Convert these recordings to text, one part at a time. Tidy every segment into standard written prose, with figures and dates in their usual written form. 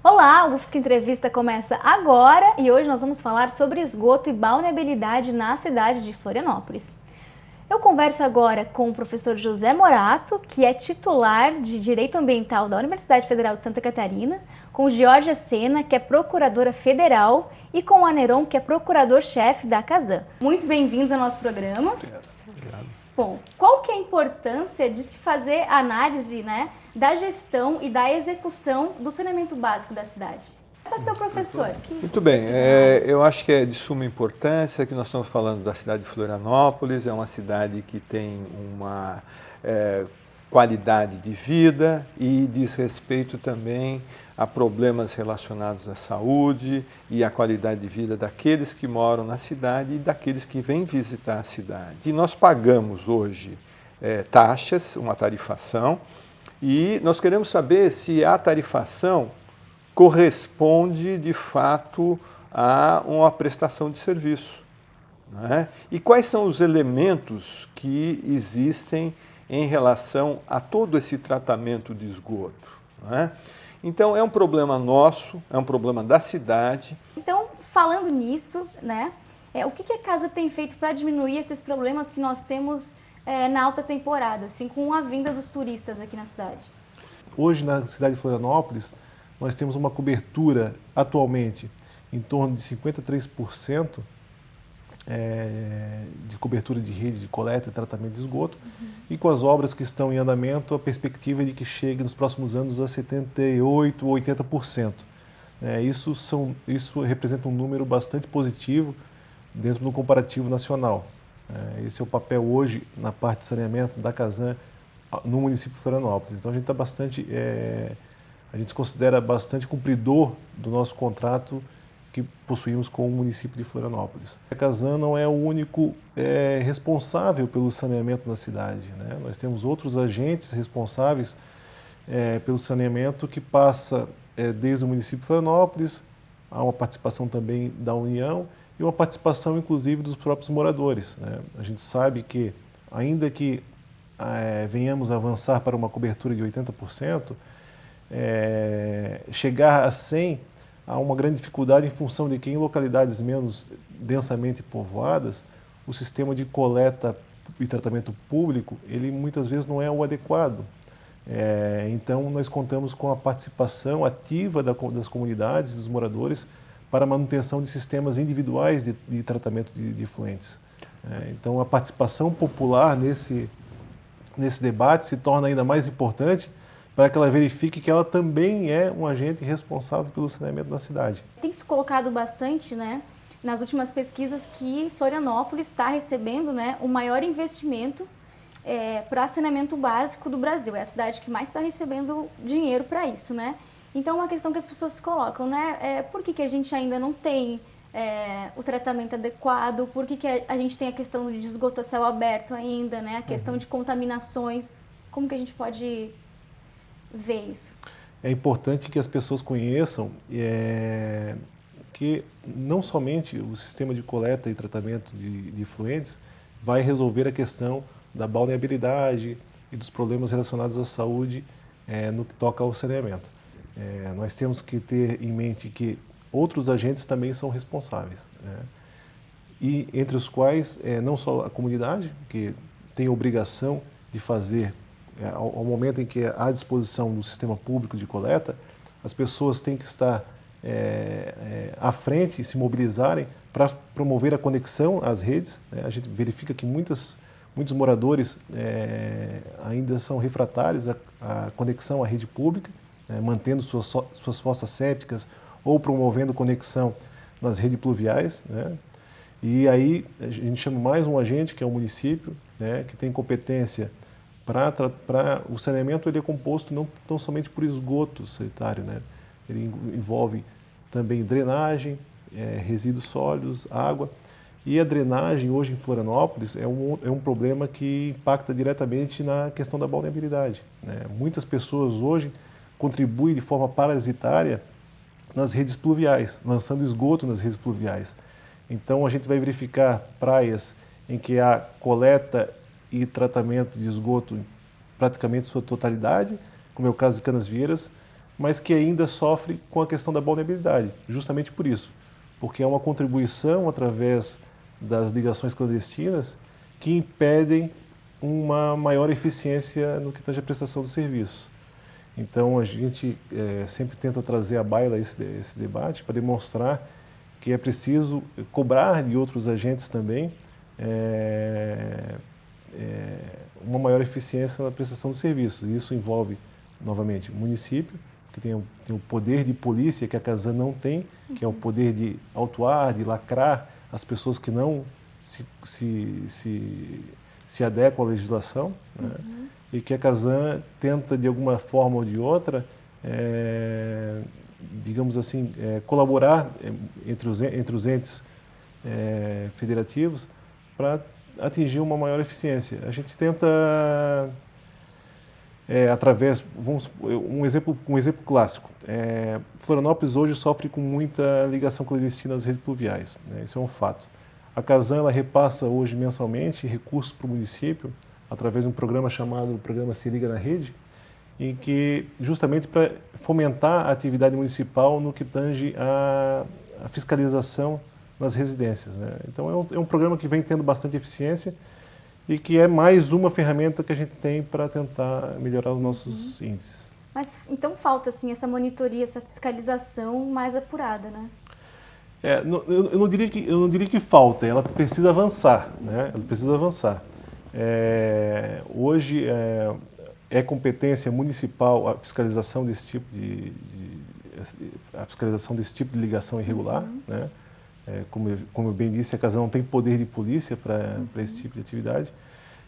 Olá, o UFSC Entrevista começa agora e hoje nós vamos falar sobre esgoto e balneabilidade na cidade de Florianópolis. Eu converso agora com o professor José Morato, que é titular de Direito Ambiental da Universidade Federal de Santa Catarina, com Georgia Sena, que é procuradora federal, e com o Aneron, que é procurador-chefe da CASAM. Muito bem-vindos ao nosso programa. Obrigado. Bom, qual que é a importância de se fazer análise, da gestão e da execução do saneamento básico da cidade? Pode ser o professor. Muito bem, eu acho que é de suma importância que nós estamos falando da cidade de Florianópolis, é uma cidade que tem uma qualidade de vida e diz respeito também a problemas relacionados à saúde e à qualidade de vida daqueles que moram na cidade e daqueles que vêm visitar a cidade. E nós pagamos hoje taxas, uma tarifação, e nós queremos saber se a tarifação corresponde de fato a uma prestação de serviço, né? E quais são os elementos que existem em relação a todo esse tratamento de esgoto, né? Então é um problema nosso, é um problema da cidade. Então, falando nisso, o que a Casa tem feito para diminuir esses problemas que nós temos na alta temporada, assim, com a vinda dos turistas aqui na cidade? Hoje, na cidade de Florianópolis, nós temos uma cobertura, atualmente, em torno de 53% de cobertura de rede de coleta e tratamento de esgoto, e com as obras que estão em andamento, a perspectiva é de que chegue nos próximos anos a 78% ou 80%. Isso representa um número bastante positivo dentro do comparativo nacional. Esse é o papel hoje na parte de saneamento da CASAM no município de Florianópolis. Então a gente a gente se considera bastante cumpridor do nosso contrato que possuímos com o município de Florianópolis. A CASAM não é o único responsável pelo saneamento na cidade, né? Nós temos outros agentes responsáveis pelo saneamento que passa desde o município de Florianópolis, há uma participação também da União e uma participação inclusive dos próprios moradores, né? A gente sabe que, ainda que venhamos a avançar para uma cobertura de 80%, chegar a 100% há uma grande dificuldade em função de que em localidades menos densamente povoadas, o sistema de coleta e tratamento público, ele muitas vezes não é o adequado. Então nós contamos com a participação ativa das comunidades, dos moradores, para a manutenção de sistemas individuais de tratamento de efluentes. Então a participação popular nesse debate se torna ainda mais importante para que ela verifique que ela também é um agente responsável pelo saneamento da cidade. Tem se colocado bastante, nas últimas pesquisas, que Florianópolis está recebendo, o maior investimento para saneamento básico do Brasil. É a cidade que mais está recebendo dinheiro para isso, Então, uma questão que as pessoas se colocam, por que a gente ainda não tem o tratamento adequado? Por que a gente tem a questão de esgoto a céu aberto ainda, A questão de contaminações? Como que a gente pode ver isso? É importante que as pessoas conheçam que não somente o sistema de coleta e tratamento de efluentes vai resolver a questão da balneabilidade e dos problemas relacionados à saúde no que toca ao saneamento. Nós temos que ter em mente que outros agentes também são responsáveis, e entre os quais não só a comunidade, que tem a obrigação de fazer, ao momento em que há à disposição do sistema público de coleta, as pessoas têm que estar à frente e se mobilizarem para promover a conexão às redes. A gente verifica que muitos moradores ainda são refratários à conexão à rede pública, mantendo suas fossas sépticas ou promovendo conexão nas redes pluviais, E aí a gente chama mais um agente, que é o município, que tem competência para o saneamento. Ele é composto não tão somente por esgoto sanitário, Ele envolve também drenagem, resíduos sólidos, água. E a drenagem hoje em Florianópolis é um problema que impacta diretamente na questão da balneabilidade, Muitas pessoas hoje contribuem de forma parasitária nas redes pluviais, lançando esgoto nas redes pluviais. Então, a gente vai verificar praias em que há coleta e tratamento de esgoto em praticamente sua totalidade, como é o caso de Canasvieiras, mas que ainda sofre com a questão da balneabilidade, justamente por isso, porque é uma contribuição através das ligações clandestinas que impedem uma maior eficiência no que tange a prestação do serviço. Então, a gente sempre tenta trazer à baila esse debate para demonstrar que é preciso cobrar de outros agentes também uma maior eficiência na prestação do serviço. Isso envolve, novamente, o município, que tem o poder de polícia que a Casan não tem, que é o poder de autuar, de lacrar as pessoas que não se adequam à legislação, né? E que a Casan tenta, de alguma forma ou de outra, digamos assim, colaborar entre os entes federativos para atingir uma maior eficiência. A gente tenta, através, um exemplo clássico, Florianópolis hoje sofre com muita ligação clandestina às redes pluviais, né? Isso é um fato. A Casan ela repassa hoje mensalmente recursos para o município através de um programa chamado Programa Se Liga na Rede, em que justamente para fomentar a atividade municipal no que tange a fiscalização nas residências, né? Então é um programa que vem tendo bastante eficiência e que é mais uma ferramenta que a gente tem para tentar melhorar os nossos índices. Mas então falta assim essa monitoria, essa fiscalização mais apurada, né? Eu não diria que falta, ela precisa avançar, né? Ela precisa avançar. Hoje é competência municipal a fiscalização desse tipo de ligação irregular, né? Como eu bem disse, a Casan não tem poder de polícia para esse tipo de atividade.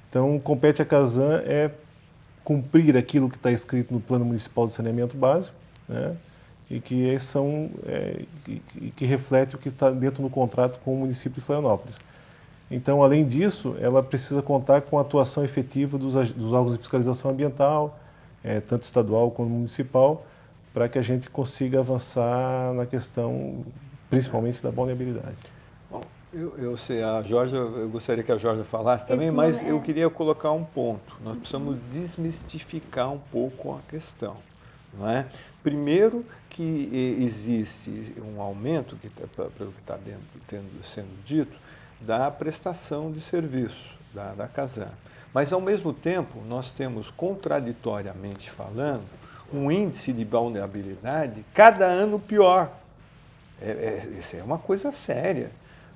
Então, compete à Casan cumprir aquilo que está escrito no Plano Municipal de Saneamento Básico, né? E que reflete o que está dentro do contrato com o município de Florianópolis. Então, além disso, ela precisa contar com a atuação efetiva dos órgãos de fiscalização ambiental, tanto estadual como municipal, para que a gente consiga avançar na questão, principalmente da balneabilidade. Bom, eu sei, eu gostaria que a Georgia falasse também, mas eu queria colocar um ponto. Nós precisamos desmistificar um pouco a questão, não é? Primeiro que existe um aumento, pelo que está sendo dito, da prestação de serviço da Casan. Mas, ao mesmo tempo, nós temos, contraditoriamente falando, um índice de vulnerabilidade cada ano pior. Isso é uma coisa séria,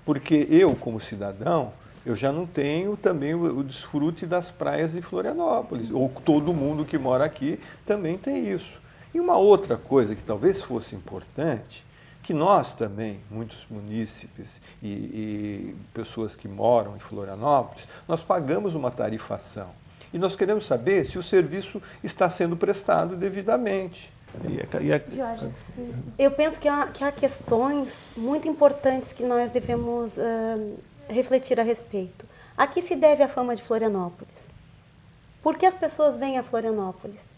porque eu, como cidadão, eu já não tenho também o desfrute das praias de Florianópolis, ou todo mundo que mora aqui também tem isso. E uma outra coisa que talvez fosse importante, que nós também, muitos munícipes e pessoas que moram em Florianópolis, nós pagamos uma tarifação. E nós queremos saber se o serviço está sendo prestado devidamente. Jorge, eu penso que há questões muito importantes que nós devemos refletir a respeito. A que se deve a fama de Florianópolis? Por que as pessoas vêm a Florianópolis?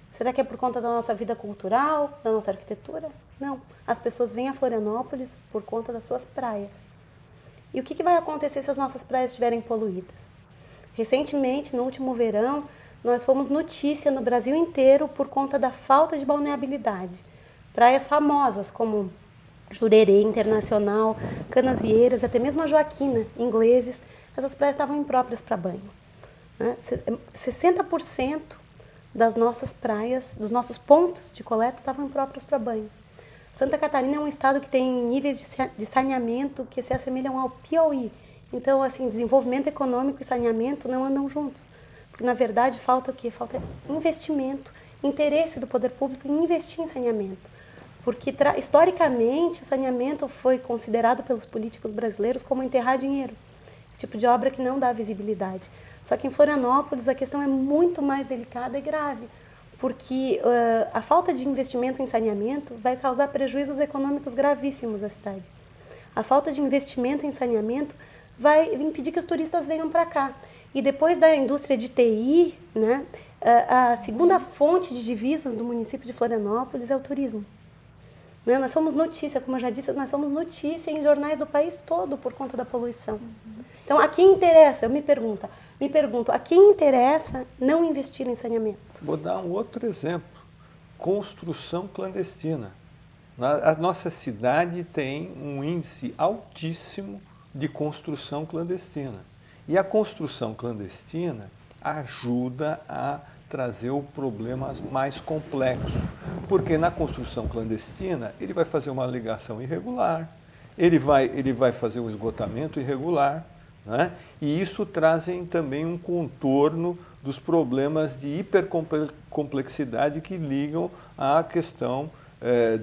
Será que é por conta da nossa vida cultural, da nossa arquitetura? Não. As pessoas vêm a Florianópolis por conta das suas praias. E o que vai acontecer se as nossas praias estiverem poluídas? Recentemente, no último verão, nós fomos notícia no Brasil inteiro por conta da falta de balneabilidade. Praias famosas como Jurerê Internacional, Canasvieiras, até mesmo a Joaquina, ingleses, essas praias estavam impróprias para banho, né? 60% das nossas praias, dos nossos pontos de coleta estavam impróprios para banho. Santa Catarina é um estado que tem níveis de saneamento que se assemelham ao Piauí. Então, assim, desenvolvimento econômico e saneamento não andam juntos. Porque, na verdade, falta o quê? Falta investimento, interesse do poder público em investir em saneamento. Porque, historicamente, o saneamento foi considerado pelos políticos brasileiros como enterrar dinheiro. Tipo de obra que não dá visibilidade. Só que em Florianópolis a questão é muito mais delicada e grave, porque a falta de investimento em saneamento vai causar prejuízos econômicos gravíssimos à cidade. A falta de investimento em saneamento vai impedir que os turistas venham para cá. E depois da indústria de TI, né, a segunda fonte de divisas do município de Florianópolis é o turismo. né? Nós somos notícia, como eu já disse, nós somos notícia em jornais do país todo por conta da poluição. Então, a quem interessa, eu me pergunto, a quem interessa não investir em saneamento? Vou dar um outro exemplo. Construção clandestina. A nossa cidade tem um índice altíssimo de construção clandestina. E a construção clandestina ajuda a trazer o problema mais complexo. Porque na construção clandestina, ele vai fazer uma ligação irregular, ele vai fazer um esgotamento irregular, né? E isso traz também um contorno dos problemas de hipercomplexidade que ligam à questão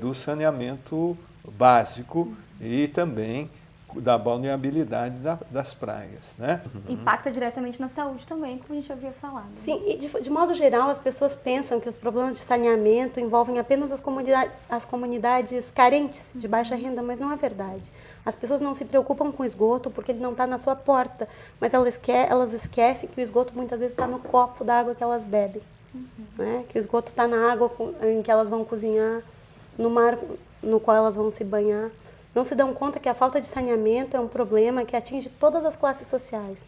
do saneamento básico e também da balneabilidade das praias, né? Impacta diretamente na saúde também, como a gente havia falado. Sim, e de modo geral, as pessoas pensam que os problemas de saneamento envolvem apenas as comunidades carentes, de baixa renda, mas não é verdade. As pessoas não se preocupam com o esgoto porque ele não está na sua porta, mas elas esquecem que o esgoto muitas vezes está no copo da água que elas bebem, né? Que o esgoto está na água em que elas vão cozinhar, no mar no qual elas vão se banhar. Não se dão conta que a falta de saneamento é um problema que atinge todas as classes sociais.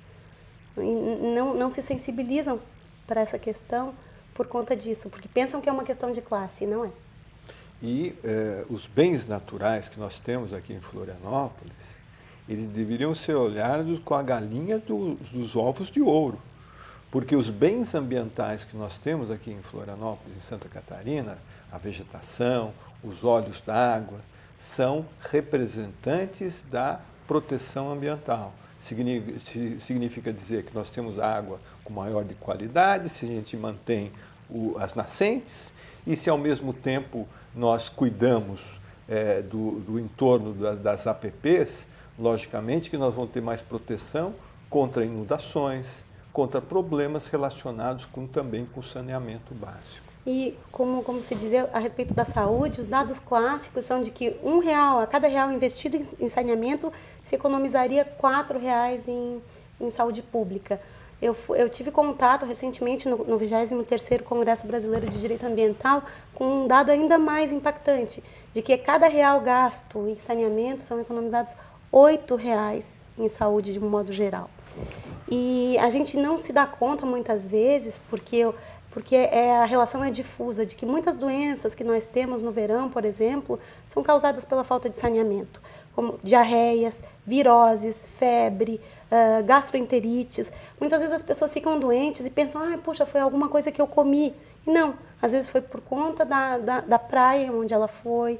E não se sensibilizam para essa questão por conta disso, porque pensam que é uma questão de classe, e não é. E os bens naturais que nós temos aqui em Florianópolis, eles deveriam ser olhados com a galinha dos ovos de ouro. Porque os bens ambientais que nós temos aqui em Florianópolis, em Santa Catarina, a vegetação, os olhos d'água, são representantes da proteção ambiental. Significa dizer que nós temos água com maior de qualidade, se a gente mantém as nascentes e se ao mesmo tempo nós cuidamos do entorno das APPs, logicamente que nós vamos ter mais proteção contra inundações, contra problemas relacionados também com saneamento básico. E, como se dizia a respeito da saúde, os dados clássicos são de que a cada real investido em saneamento se economizaria R$ em saúde pública. Eu tive contato recentemente no 23º Congresso Brasileiro de Direito Ambiental com um dado ainda mais impactante, de que cada real gasto em saneamento são economizados R$ em saúde de um modo geral. E a gente não se dá conta muitas vezes, porque a relação é difusa, de que muitas doenças que nós temos no verão, por exemplo, são causadas pela falta de saneamento, como diarreias, viroses, febre, gastroenterites. Muitas vezes as pessoas ficam doentes e pensam, puxa, foi alguma coisa que eu comi. E não, às vezes foi por conta da praia onde ela foi,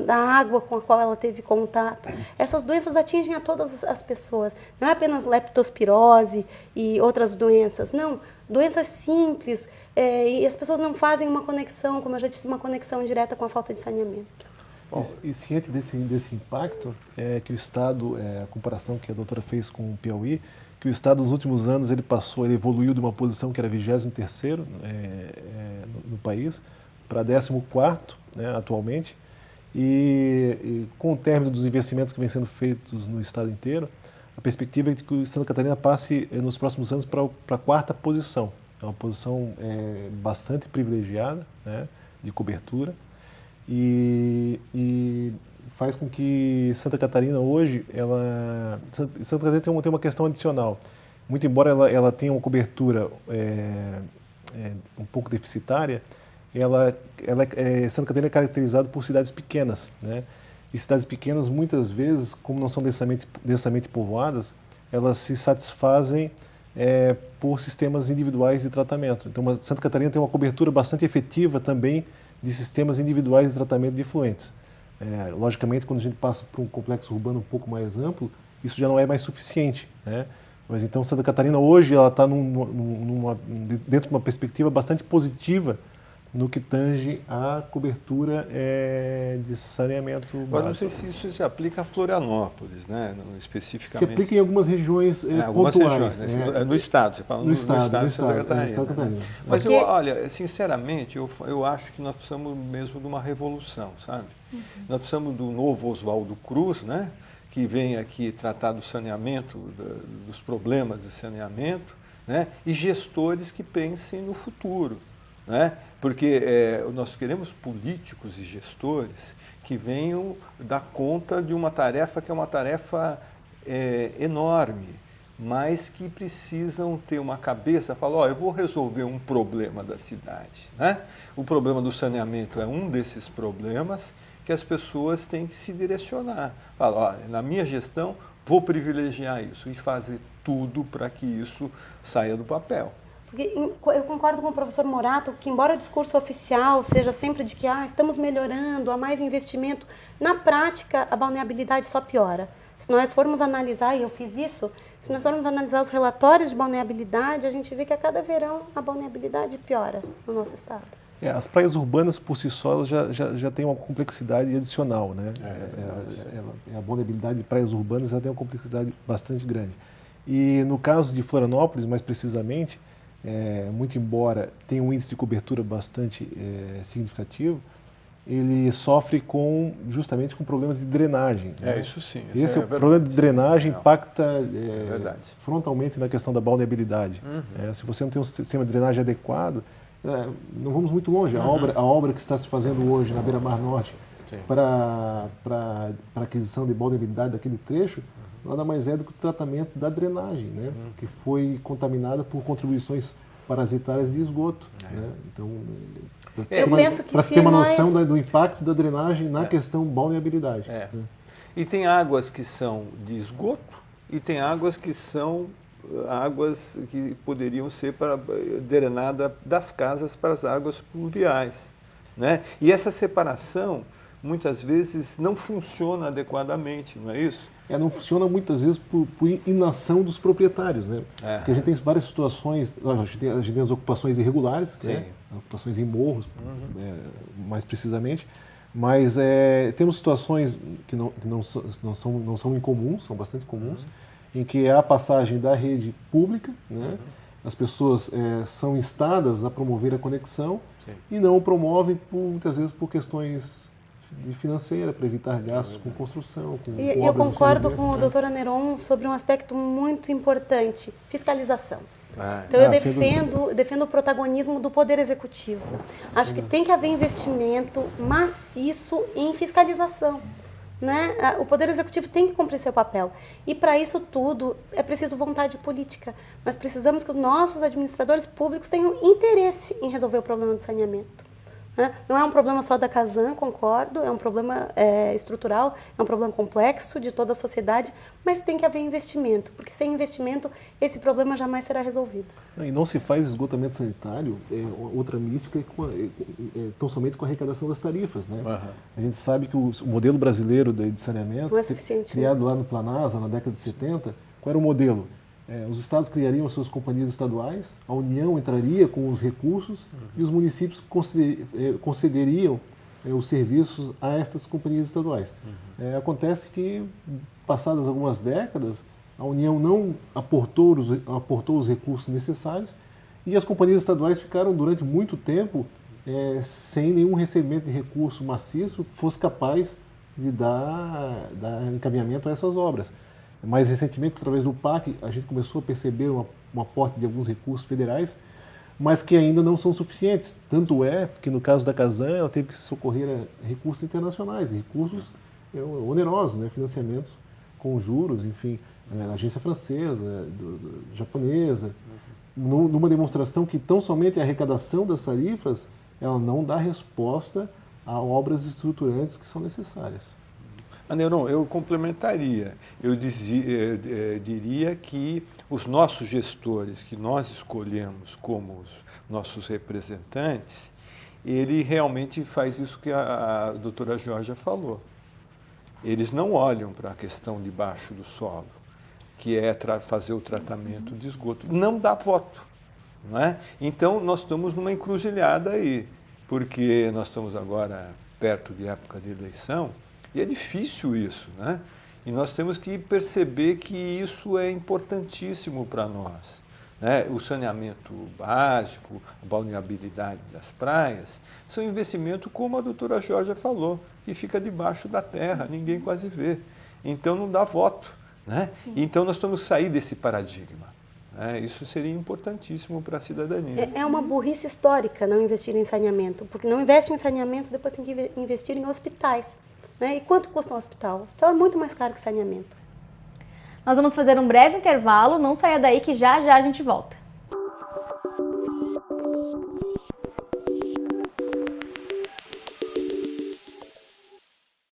da água com a qual ela teve contato. Essas doenças atingem a todas as pessoas. Não é apenas leptospirose e outras doenças, não. Doenças simples, e as pessoas não fazem uma conexão, como eu já disse, uma conexão direta com a falta de saneamento. E ciente desse impacto, que o Estado, a comparação que a doutora fez com o Piauí, que o Estado nos últimos anos ele evoluiu de uma posição que era 23º no país para 14º, né, atualmente. E com o término dos investimentos que vêm sendo feitos no estado inteiro, a perspectiva é de que Santa Catarina passe nos próximos anos para a 4ª posição. É uma posição bastante privilegiada, né, de cobertura, e faz com que Santa Catarina hoje, Santa Catarina tem uma questão adicional. Muito embora ela tenha uma cobertura um pouco deficitária, Santa Catarina é caracterizada por cidades pequenas, né? E cidades pequenas, muitas vezes, como não são densamente povoadas, elas se satisfazem por sistemas individuais de tratamento. Então, Santa Catarina tem uma cobertura bastante efetiva também de sistemas individuais de tratamento de efluentes. Logicamente, quando a gente passa para um complexo urbano um pouco mais amplo, isso já não é mais suficiente, né? Mas então, Santa Catarina hoje ela está dentro de uma perspectiva bastante positiva no que tange à cobertura de saneamento básico. Agora, não sei se isso se aplica a Florianópolis, né? Especificamente. Se aplica em algumas regiões pontuais. Regiões, né? No estado, você fala no estado de Santa Catarina. Né? Mas, olha, sinceramente, eu acho que nós precisamos mesmo de uma revolução, sabe? Nós precisamos do novo Oswaldo Cruz, né? Que vem aqui tratar do saneamento, dos problemas de saneamento, né? E gestores que pensem no futuro. né? Porque nós queremos políticos e gestores que venham dar conta de uma tarefa que é uma tarefa enorme, mas que precisam ter uma cabeça, falar, eu vou resolver um problema da cidade, né? O problema do saneamento é um desses problemas que as pessoas têm que se direcionar. Falar, na minha gestão, vou privilegiar isso e fazer tudo para que isso saia do papel. Porque eu concordo com o professor Morato que, embora o discurso oficial seja sempre de que estamos melhorando, há mais investimento, na prática a balneabilidade só piora. Se nós formos analisar, e eu fiz isso, se nós formos analisar os relatórios de balneabilidade, a gente vê que a cada verão a balneabilidade piora no nosso estado. As praias urbanas, por si só, elas já têm uma complexidade adicional, né? A balneabilidade de praias urbanas já tem uma complexidade bastante grande. E no caso de Florianópolis, mais precisamente, muito embora tenha um índice de cobertura bastante significativo, ele sofre justamente com problemas de drenagem. Né? Isso sim. Esse problema de drenagem impacta frontalmente na questão da balneabilidade. Se você não tem um sistema de drenagem adequado, não vamos muito longe. A obra que está se fazendo hoje na Beira-Mar Norte para aquisição de balneabilidade daquele trecho, nada mais é do que o tratamento da drenagem, né? Que foi contaminada por contribuições parasitárias de esgoto. Né? Então, para se ter uma noção do impacto da drenagem na questão balneabilidade. Né? E tem águas que são de esgoto e tem águas que são águas que poderiam ser drenadas das casas para as águas pluviais. Né? E essa separação, muitas vezes, não funciona adequadamente, não é isso? Não funciona muitas vezes por inação dos proprietários, né? Porque a gente tem várias situações, a gente tem as ocupações irregulares, né? Ocupações em morros, mais precisamente, mas temos situações que não são incomuns, são bastante comuns, em que há a passagem da rede pública, né? As pessoas são instadas a promover a conexão e não o promovem, muitas vezes, por questões de financeira, para evitar gastos com construção, com obras. Eu concordo com o doutor Aneron sobre um aspecto muito importante, fiscalização. Então eu defendo o protagonismo do Poder Executivo. Acho que tem que haver investimento maciço em fiscalização. Né? O Poder Executivo tem que cumprir seu papel. E para isso tudo é preciso vontade política. Nós precisamos que os nossos administradores públicos tenham interesse em resolver o problema do saneamento. Não é um problema só da Casan, concordo, é um problema estrutural, é um problema complexo de toda a sociedade, mas tem que haver investimento, porque sem investimento esse problema jamais será resolvido. E não se faz esgotamento sanitário, outra mística, tão somente com a arrecadação das tarifas. Né? A gente sabe que o modelo brasileiro de saneamento, não é suficiente, criado lá no Planasa, na década de 70, qual era o modelo? Os estados criariam as suas companhias estaduais, a União entraria com os recursos e os municípios concederiam os serviços a essas companhias estaduais. Acontece que, passadas algumas décadas, a União não aportou os recursos necessários e as companhias estaduais ficaram durante muito tempo sem nenhum recebimento de recurso maciço que fosse capaz de dar encaminhamento a essas obras. Mais recentemente, através do PAC, a gente começou a perceber um aporte de alguns recursos federais, mas que ainda não são suficientes. Tanto é que, no caso da Casan, ela teve que se socorrer a recursos internacionais, recursos onerosos, né? Financiamentos com juros, enfim, agência francesa, japonesa, numa demonstração que tão somente a arrecadação das tarifas ela não dá resposta a obras estruturantes que são necessárias. Aneron, eu complementaria. Eu diria que os nossos gestores, que nós escolhemos como os nossos representantes, ele realmente faz isso que a doutora Georgia falou. Eles não olham para a questão debaixo do solo, que é fazer o tratamento de esgoto. Não dá voto. Não é? Então, nós estamos numa encruzilhada aí, porque nós estamos agora perto de época de eleição, e é difícil isso, né? E nós temos que perceber que isso é importantíssimo para nós. Né? O saneamento básico, a balneabilidade das praias, são investimentos, como a doutora Georgia falou, que fica debaixo da terra, ninguém quase vê. Então não dá voto. Né? Então nós temos que sair desse paradigma. Isso seria importantíssimo para a cidadania. É uma burrice histórica não investir em saneamento, porque não investe em saneamento, depois tem que investir em hospitais. Né? E quanto custa um hospital? O hospital é muito mais caro que saneamento. Nós vamos fazer um breve intervalo, não saia daí que já já a gente volta.